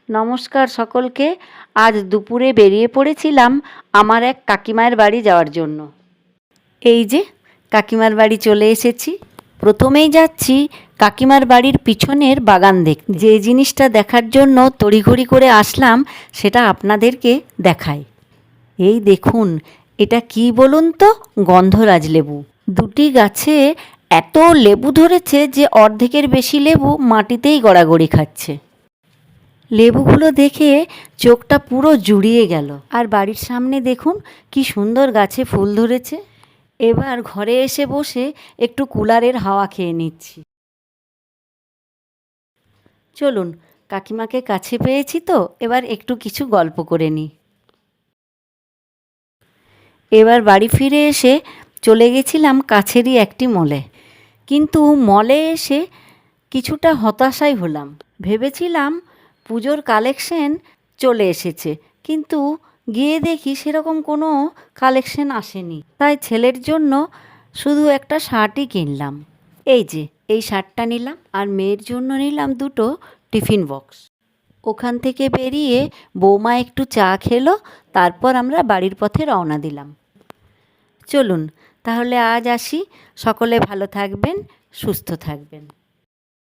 নমস্কার সকলকে। আজ দুপুরে বেরিয়ে পড়েছিলাম আমার এক কাকিমার বাড়ি যাওয়ার জন্য। এই যে কাকিমার বাড়ি চলে এসেছি। প্রথমেই যাচ্ছি কাকিমার বাড়ির পিছনের বাগান দেখতে। যে জিনিসটা দেখার জন্য তড়িঘড়ি করে আসলাম সেটা আপনাদেরকে দেখাই। এই দেখুন, এটা কি বলুন তো? গন্ধরাজ লেবু। দুটি গাছে এত লেবু ধরেছে যে অর্ধেকের বেশি লেবু মাটিতেই গড়াগড়ি খাচ্ছে। লেবুগুলো দেখে চোখটা পুরো জুড়িয়ে গেল। আর বাড়ির সামনে দেখুন কি সুন্দর গাছে ফুল ধরেছে। এবার ঘরে এসে বসে একটু কুলারের হাওয়া খেয়ে নিচ্ছি। চলুন, কাকিমাকে কাছে পেয়েছি তো এবার একটু কিছু গল্প করে নিই। এবার বাড়ি ফিরে এসে চলে গেছিলাম কাছেরই একটি মলে, কিন্তু মলে এসে কিছুটা হতাশাই হলাম। ভেবেছিলাম পুজোর কালেকশন চলে এসেছে, কিন্তু গিয়ে দেখি সেরকম কোনো কালেকশন আসেনি। তাই ছেলের জন্য শুধু একটা শার্টই কিনলাম। এই যে এই শার্টটা নিলাম, আর মেয়ের জন্য নিলাম দুটো টিফিন বক্স। ওখান থেকে বেরিয়ে বৌমা একটু চা খেলো, তারপর আমরা বাড়ির পথে রওনা দিলাম। চলুন তাহলে আজ আসি। সকলে ভালো থাকবেন, সুস্থ থাকবেন।